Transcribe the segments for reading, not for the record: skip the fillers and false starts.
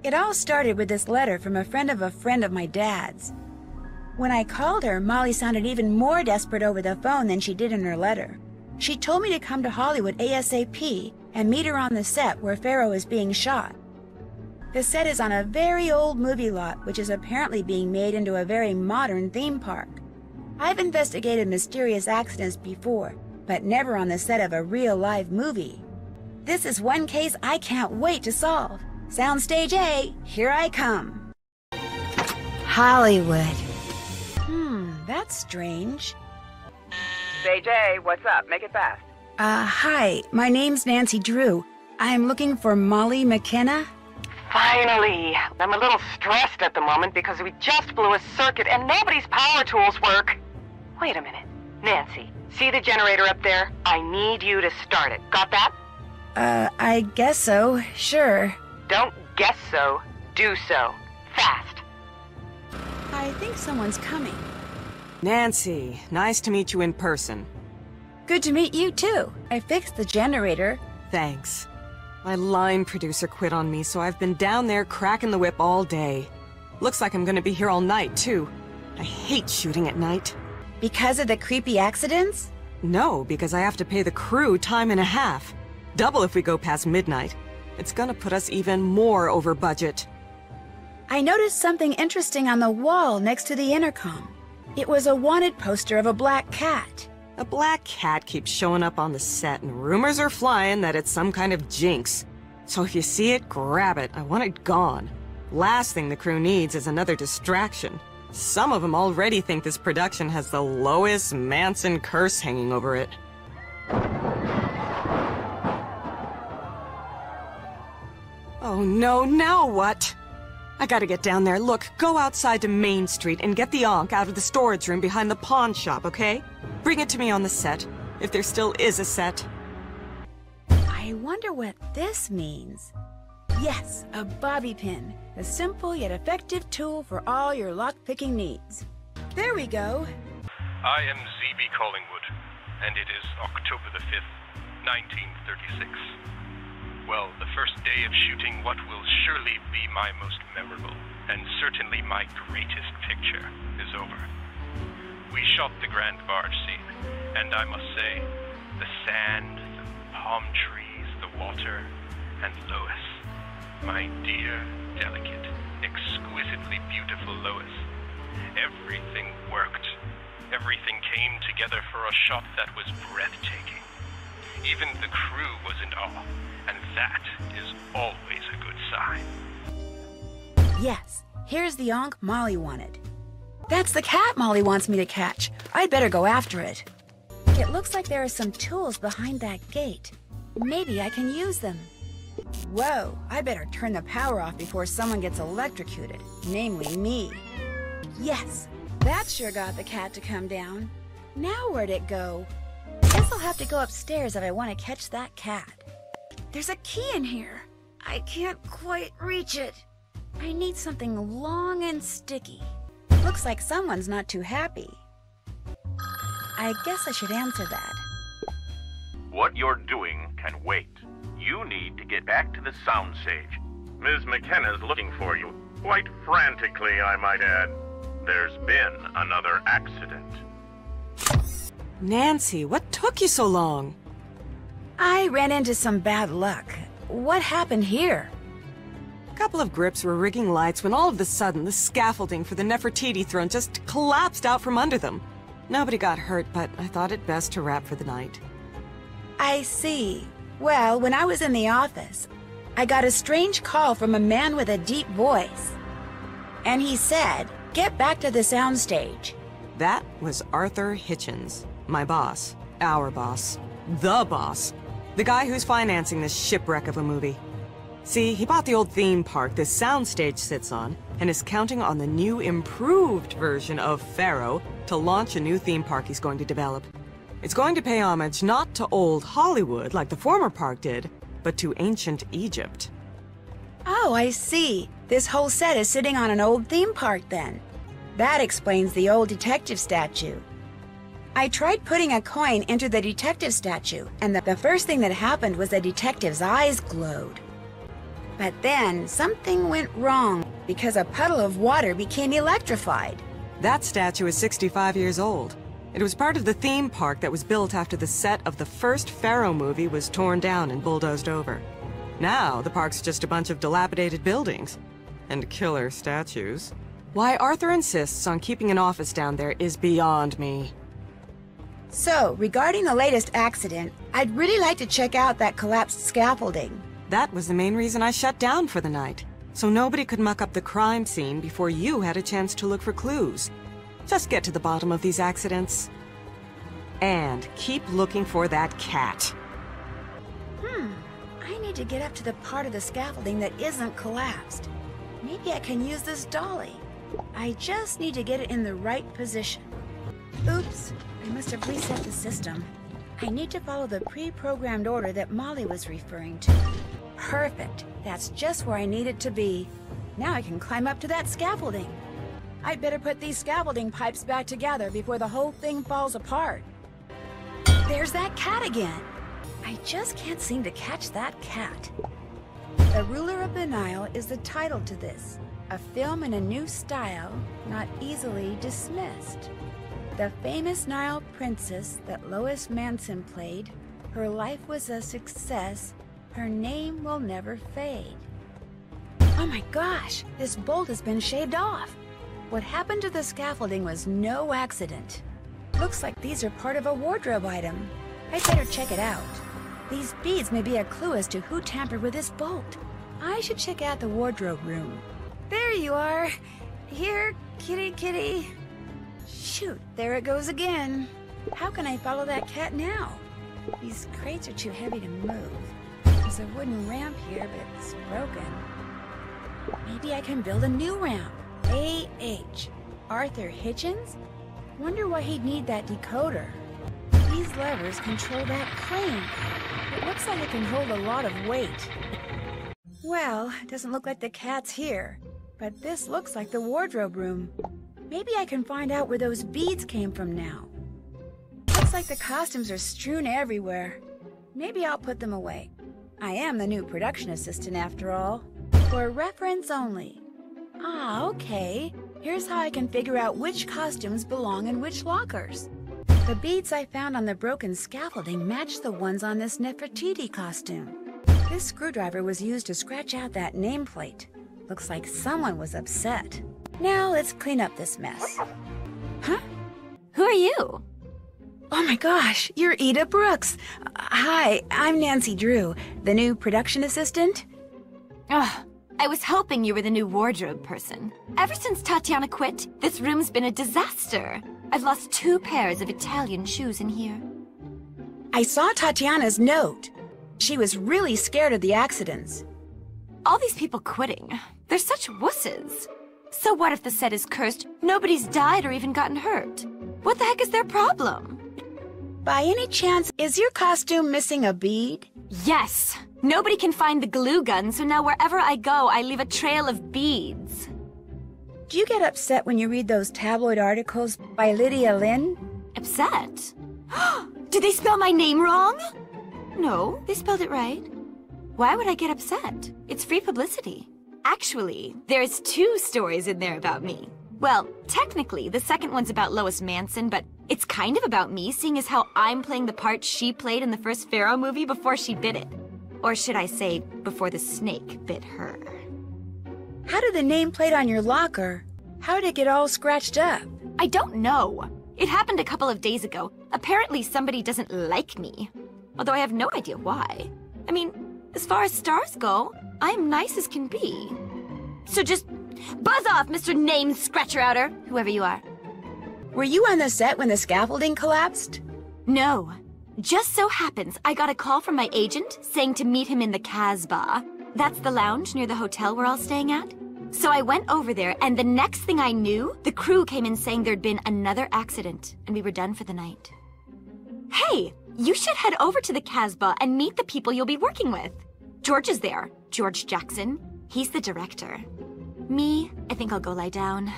It all started with this letter from a friend of my dad's. When I called her, Molly sounded even more desperate over the phone than she did in her letter. She told me to come to Hollywood ASAP and meet her on the set where Pharaoh is being shot. The set is on a very old movie lot, which is apparently being made into a very modern theme park. I've investigated mysterious accidents before, but never on the set of a real live movie. This is one case I can't wait to solve. Soundstage A, here I come. Hollywood. That's strange. Stage A, what's up? Make it fast. Hi, my name's Nancy Drew. I'm looking for Molly McKenna. Finally! I'm a little stressed at the moment because we just blew a circuit and nobody's power tools work. Wait a minute. Nancy, see the generator up there? I need you to start it. Got that? I guess so. Sure. Don't guess so. Do so. Fast. I think someone's coming. Nancy, nice to meet you in person. Good to meet you, too. I fixed the generator. Thanks. My line producer quit on me, so I've been down there cracking the whip all day. Looks like I'm gonna be here all night, too. I hate shooting at night. Because of the creepy accidents? No, because I have to pay the crew time and a half. Double if we go past midnight. It's gonna put us even more over budget. I noticed something interesting on the wall next to the intercom. It was a wanted poster of a black cat. A black cat keeps showing up on the set, and rumors are flying that it's some kind of jinx. So if you see it, grab it. I want it gone. Last thing the crew needs is another distraction. Some of them already think this production has the Lois Manson curse hanging over it. Oh no, now what? I gotta get down there. Look, go outside to Main Street and get the Ankh out of the storage room behind the pawn shop, okay? Bring it to me on the set, if there still is a set. I wonder what this means. Yes, a bobby pin. A simple yet effective tool for all your lock-picking needs. There we go. I am Z.B. Collingwood, and it is October the 5th, 1936. Well, the first day of shooting what will surely be my most memorable, and certainly my greatest picture, is over. We shot the Grand Barge scene, and I must say, the sand, the palm trees, the water, and Lois. My dear, delicate, exquisitely beautiful Lois. Everything worked. Everything came together for a shot that was breathtaking. Even the crew was in awe, and that is always a good sign. Yes, here's the Ankh Molly wanted. That's the cat Molly wants me to catch. I'd better go after it. It looks like there are some tools behind that gate. Maybe I can use them. Whoa, I better turn the power off before someone gets electrocuted, namely me. Yes, that sure got the cat to come down. Now where'd it go? Guess I'll have to go upstairs if I want to catch that cat. There's a key in here. I can't quite reach it. I need something long and sticky. Looks like someone's not too happy. I guess I should answer that. What you're doing can wait. You need to get back to the soundstage. Ms. McKenna's looking for you. Quite frantically, I might add. There's been another accident. Nancy, what took you so long? I ran into some bad luck. What happened here? A couple of grips were rigging lights when all of a sudden the scaffolding for the Nefertiti throne just collapsed out from under them. Nobody got hurt, but I thought it best to wrap for the night. I see. Well, when I was in the office, I got a strange call from a man with a deep voice. And he said, "Get back to the soundstage." That was Arthur Hitchens, my boss, our boss, the boss, the guy who's financing this shipwreck of a movie. See, he bought the old theme park this soundstage sits on, and is counting on the new improved version of Pharaoh to launch a new theme park he's going to develop. It's going to pay homage not to old Hollywood like the former park did, but to ancient Egypt. Oh, I see. This whole set is sitting on an old theme park then. That explains the old detective statue. I tried putting a coin into the detective statue, and the first thing that happened was the detective's eyes glowed. But then something went wrong because a puddle of water became electrified. That statue is 65 years old. It was part of the theme park that was built after the set of the first Pharaoh movie was torn down and bulldozed over. Now, the park's just a bunch of dilapidated buildings. And killer statues. Why Arthur insists on keeping an office down there is beyond me. So, regarding the latest accident, I'd really like to check out that collapsed scaffolding. That was the main reason I shut down for the night. So nobody could muck up the crime scene before you had a chance to look for clues. Just get to the bottom of these accidents. And keep looking for that cat. I need to get up to the part of the scaffolding that isn't collapsed. Maybe I can use this dolly. I just need to get it in the right position. Oops, I must have reset the system. I need to follow the pre-programmed order that Molly was referring to. Perfect. That's just where I need it to be. Now I can climb up to that scaffolding. I'd better put these scaffolding pipes back together before the whole thing falls apart. There's that cat again. I just can't seem to catch that cat. The Ruler of the Nile is the title to this. A film in a new style, not easily dismissed. The famous Nile princess that Lois Manson played, her life was a success, her name will never fade. Oh my gosh, this bolt has been shaved off. What happened to the scaffolding was no accident. Looks like these are part of a wardrobe item. I'd better check it out. These beads may be a clue as to who tampered with this bolt. I should check out the wardrobe room. There you are. Here, kitty kitty. Shoot, there it goes again. How can I follow that cat now? These crates are too heavy to move. There's a wooden ramp here, but it's broken. Maybe I can build a new ramp. A.H. Arthur Hitchens? Wonder why he'd need that decoder. These levers control that crane. It looks like it can hold a lot of weight. Well, it doesn't look like the cat's here. But this looks like the wardrobe room. Maybe I can find out where those beads came from now. Looks like the costumes are strewn everywhere. Maybe I'll put them away. I am the new production assistant after all. For reference only. Ah, okay. Here's how I can figure out which costumes belong in which lockers. The beads I found on the broken scaffolding match the ones on this Nefertiti costume. This screwdriver was used to scratch out that nameplate. Looks like someone was upset. Now let's clean up this mess. Huh? Who are you? Oh my gosh, you're Ida Brooks. Hi, I'm Nancy Drew, the new production assistant. Ugh, I was hoping you were the new wardrobe person. Ever since Tatiana quit, this room's been a disaster. I've lost 2 pairs of Italian shoes in here. I saw Tatiana's note. She was really scared of the accidents. All these people quitting, they're such wusses. So what if the set is cursed, nobody's died or even gotten hurt? What the heck is their problem? By any chance, is your costume missing a bead? Yes. Nobody can find the glue gun, so now wherever I go, I leave a trail of beads. Do you get upset when you read those tabloid articles by Lydia Lynn? Upset? Did they spell my name wrong? No, they spelled it right. Why would I get upset? It's free publicity. Actually, there's 2 stories in there about me. Well, technically, the second one's about Lois Manson, but it's kind of about me, seeing as how I'm playing the part she played in the first Pharaoh movie before she bit it. Or should I say, before the snake bit her. How did the nameplate on your locker? How did it get all scratched up? I don't know. It happened a couple of days ago. Apparently somebody doesn't like me. Although I have no idea why. I mean, as far as stars go, I'm nice as can be. So just buzz off, Mr. Name Scratcher-Outer, whoever you are. Were you on the set when the scaffolding collapsed? No. Just so happens I got a call from my agent saying to meet him in the Casbah. That's the lounge near the hotel we're all staying at. So I went over there, and the next thing I knew, the crew came in saying there'd been another accident, and we were done for the night. Hey, you should head over to the Casbah and meet the people you'll be working with. George is there, George Jackson. He's the director. Me, I think I'll go lie down.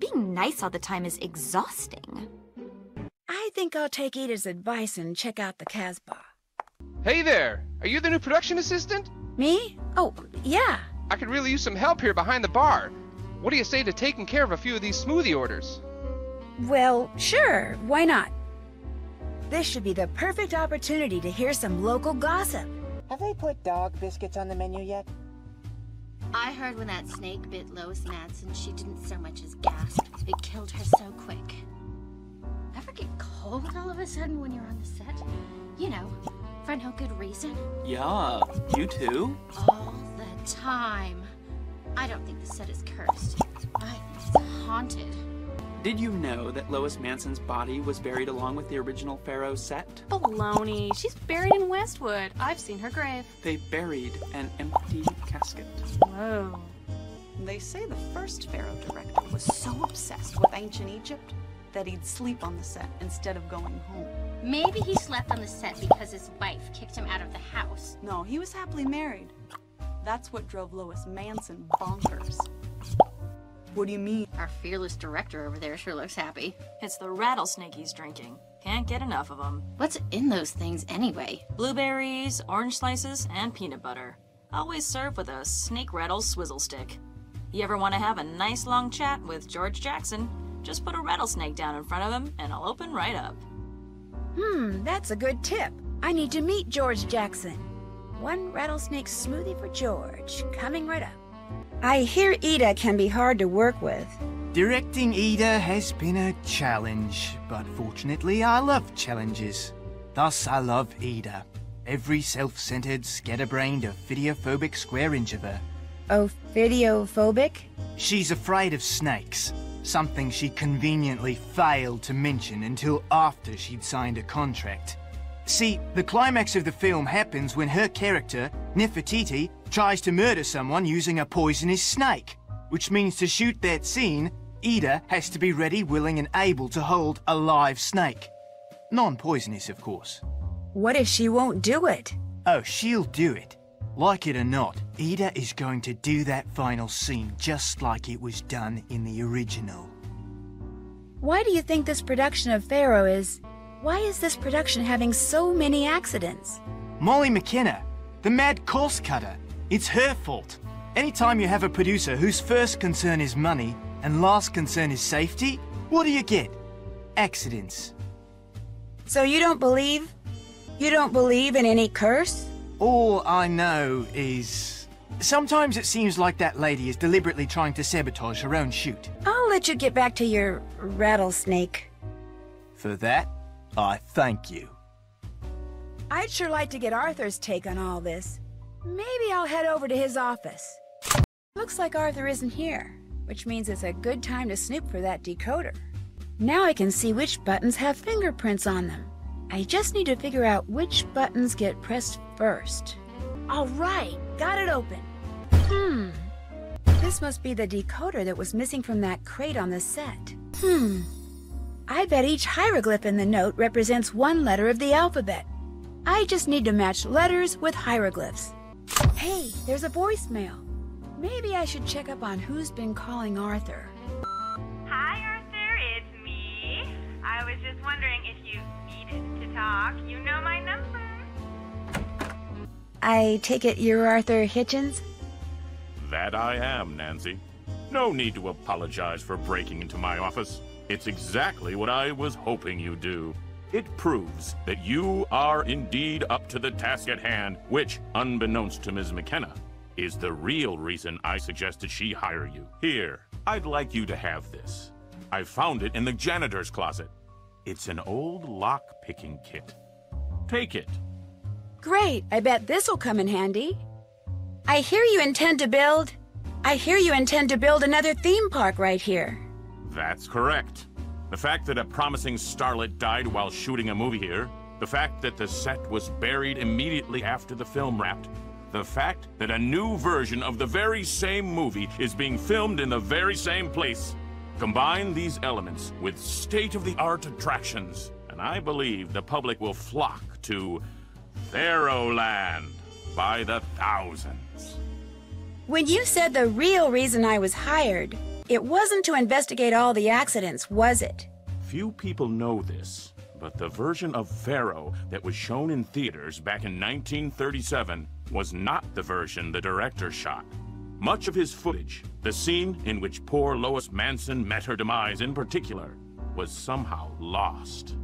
Being nice all the time is exhausting. I think I'll take Ida's advice and check out the Casbah. Hey there! Are you the new production assistant? Me? Oh, yeah. I could really use some help here behind the bar. What do you say to taking care of a few of these smoothie orders? Well, sure, why not? This should be the perfect opportunity to hear some local gossip. Have they put dog biscuits on the menu yet? I heard when that snake bit Lois Madsen, she didn't so much as gasp. It killed her so quick. Ever get cold all of a sudden when you're on the set? You know, for no good reason. Yeah, you too? All the time. I don't think the set is cursed. I think it's haunted. Did you know that Lois Mansion's body was buried along with the original Pharaoh set? Baloney. She's buried in Westwood. I've seen her grave. They buried an empty casket. Whoa. They say the first Pharaoh director was so obsessed with ancient Egypt that he'd sleep on the set instead of going home. Maybe he slept on the set because his wife kicked him out of the house. No, he was happily married. That's what drove Lois Manson bonkers. What do you mean? Our fearless director over there sure looks happy. It's the rattlesnake he's drinking. Can't get enough of them. What's in those things anyway? Blueberries, orange slices, and peanut butter. Always served with a snake rattle swizzle stick. You ever want to have a nice long chat with George Jackson? Just put a rattlesnake down in front of him and it'll open right up. That's a good tip. I need to meet George Jackson. One rattlesnake smoothie for George, coming right up. I hear Ida can be hard to work with. Directing Ida has been a challenge, but fortunately I love challenges. Thus I love Ida. Every self-centered, scatterbrained, ophidiophobic square inch of her. Ophidiophobic? She's afraid of snakes. Something she conveniently failed to mention until after she'd signed a contract. See, the climax of the film happens when her character, Nefertiti, tries to murder someone using a poisonous snake. Which means to shoot that scene, Ida has to be ready, willing and able to hold a live snake. Non-poisonous, of course. What if she won't do it? Oh, she'll do it. Like it or not, Ida is going to do that final scene just like it was done in the original. Why do you think this production of Pharaoh is... Why is this production having so many accidents? Molly McKenna, the mad course cutter. It's her fault. Anytime you have a producer whose first concern is money and last concern is safety, what do you get? Accidents. So you don't believe? You don't believe in any curse? All I know is... Sometimes it seems like that lady is deliberately trying to sabotage her own shoot. I'll let you get back to your rattlesnake. For that, I thank you. I'd sure like to get Arthur's take on all this. Maybe I'll head over to his office. Looks like Arthur isn't here, which means it's a good time to snoop for that decoder. Now I can see which buttons have fingerprints on them. I just need to figure out which buttons get pressed first. All right, got it open. This must be the decoder that was missing from that crate on the set. I bet each hieroglyph in the note represents one letter of the alphabet. I just need to match letters with hieroglyphs. Hey, there's a voicemail. Maybe I should check up on who's been calling Arthur. Hi, Arthur, it's me. I was just wondering if you needed to talk. You know my number. I take it you're Arthur Hitchens? That I am, Nancy. No need to apologize for breaking into my office. It's exactly what I was hoping you'd do. It proves that you are indeed up to the task at hand, which, unbeknownst to Ms. McKenna, is the real reason I suggested she hire you. Here, I'd like you to have this. I found it in the janitor's closet. It's an old lock-picking kit. Take it. Great, I bet this'll come in handy. I hear you intend to build another theme park right here. That's correct. The fact that a promising starlet died while shooting a movie here, the fact that the set was buried immediately after the film wrapped, the fact that a new version of the very same movie is being filmed in the very same place. Combine these elements with state-of-the-art attractions, and I believe the public will flock to Pharaohland by the thousands. When you said the real reason I was hired, it wasn't to investigate all the accidents, was it? Few people know this, but the version of Pharaoh that was shown in theaters back in 1937 was not the version the director shot. Much of his footage, the scene in which poor Lois Manson met her demise in particular, was somehow lost.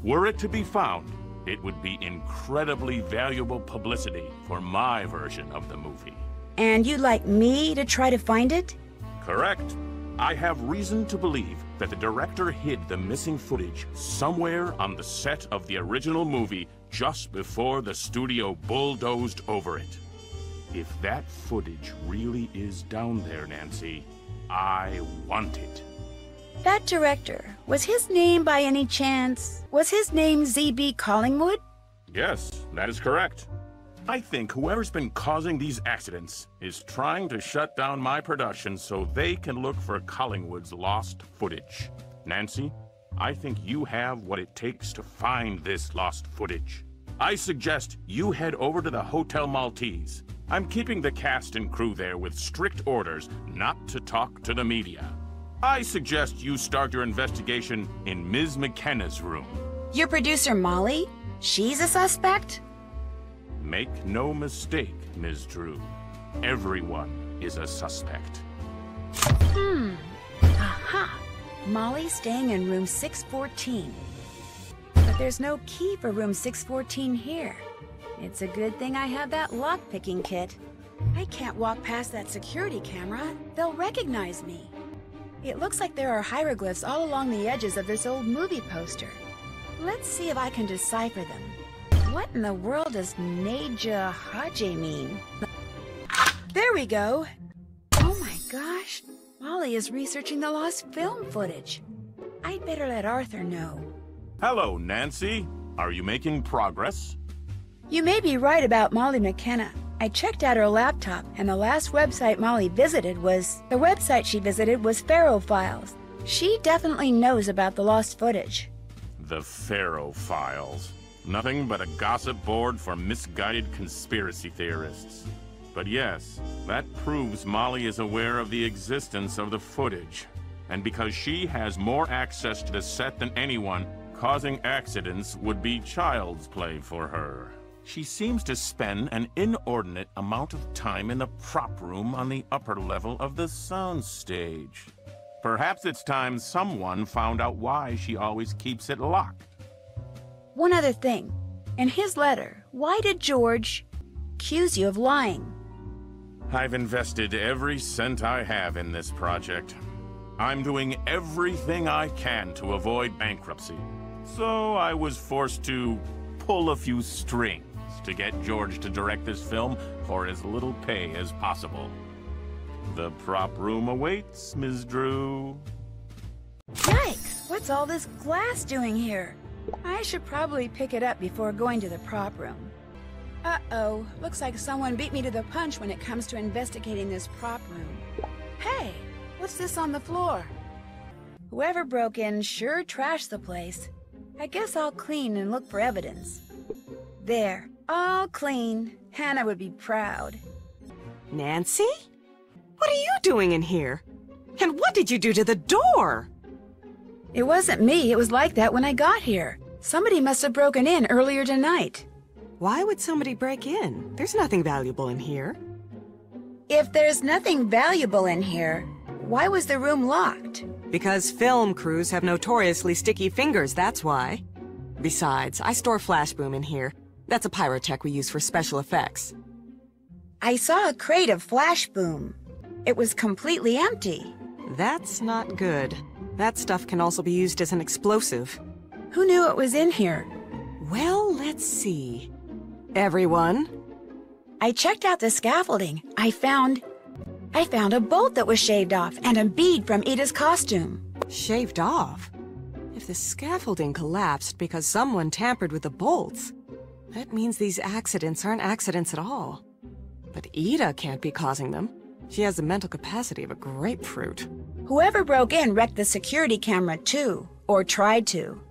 Were it to be found, it would be incredibly valuable publicity for my version of the movie. And you'd like me to try to find it? Correct. I have reason to believe that the director hid the missing footage somewhere on the set of the original movie just before the studio bulldozed over it. If that footage really is down there, Nancy, I want it. That director, was his name by any chance? Was his name Z.B. Collingwood? Yes, that is correct. I think whoever's been causing these accidents is trying to shut down my production so they can look for Collingwood's lost footage. Nancy, I think you have what it takes to find this lost footage. I suggest you head over to the Hotel Maltese. I'm keeping the cast and crew there with strict orders not to talk to the media. I suggest you start your investigation in Ms. McKenna's room. Your producer, Molly? She's a suspect? Make no mistake, Ms. Drew. Everyone is a suspect. Aha! Molly's staying in room 614. But there's no key for room 614 here. It's a good thing I have that lock-picking kit. I can't walk past that security camera. They'll recognize me. It looks like there are hieroglyphs all along the edges of this old movie poster. Let's see if I can decipher them. What in the world does Neja Haje mean? There we go! Oh my gosh! Molly is researching the lost film footage. I'd better let Arthur know. Hello, Nancy. Are you making progress? You may be right about Molly McKenna. I checked out her laptop, and the last website Molly visited was... The website she visited was Pharaoh Files. She definitely knows about the lost footage. The Pharaoh Files. Nothing but a gossip board for misguided conspiracy theorists. But yes, that proves Molly is aware of the existence of the footage. And because she has more access to the set than anyone, causing accidents would be child's play for her. She seems to spend an inordinate amount of time in the prop room on the upper level of the soundstage. Perhaps it's time someone found out why she always keeps it locked. One other thing. In his letter, why did George accuse you of lying? I've invested every cent I have in this project. I'm doing everything I can to avoid bankruptcy. So I was forced to pull a few strings to get George to direct this film for as little pay as possible. The prop room awaits, Ms. Drew. Yikes! What's all this glass doing here? I should probably pick it up before going to the prop room. Uh-oh, looks like someone beat me to the punch when it comes to investigating this prop room. Hey, what's this on the floor? Whoever broke in sure trashed the place. I guess I'll clean and look for evidence. There, all clean. Hannah would be proud. Nancy? What are you doing in here? And what did you do to the door? It wasn't me. It was like that when I got here. Somebody must have broken in earlier tonight. Why would somebody break in? There's nothing valuable in here. If there's nothing valuable in here, why was the room locked? Because film crews have notoriously sticky fingers, that's why. Besides, I store flash boom in here. That's a pyrotech we use for special effects. I saw a crate of flash boom. It was completely empty. That's not good. That stuff can also be used as an explosive. Who knew it was in here? Well, let's see. Everyone? I checked out the scaffolding. I found a bolt that was shaved off and a bead from Ida's costume. Shaved off? If the scaffolding collapsed because someone tampered with the bolts, that means these accidents aren't accidents at all. But Ida can't be causing them. She has the mental capacity of a grapefruit. Whoever broke in wrecked the security camera too, or tried to.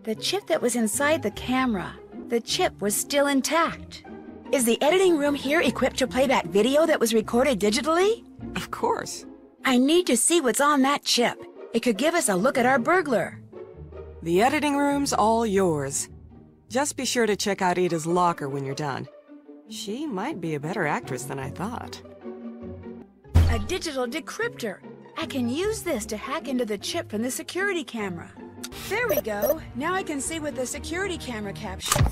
The chip that was inside the camera, the chip was still intact. Is the editing room here equipped to play back video that was recorded digitally? Of course. I need to see what's on that chip. It could give us a look at our burglar. The editing room's all yours. Just be sure to check out Ida's locker when you're done. She might be a better actress than I thought. A digital decryptor. I can use this to hack into the chip from the security camera. There we go. Now I can see what the security camera captured.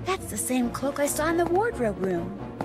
That's the same cloak I saw in the wardrobe room.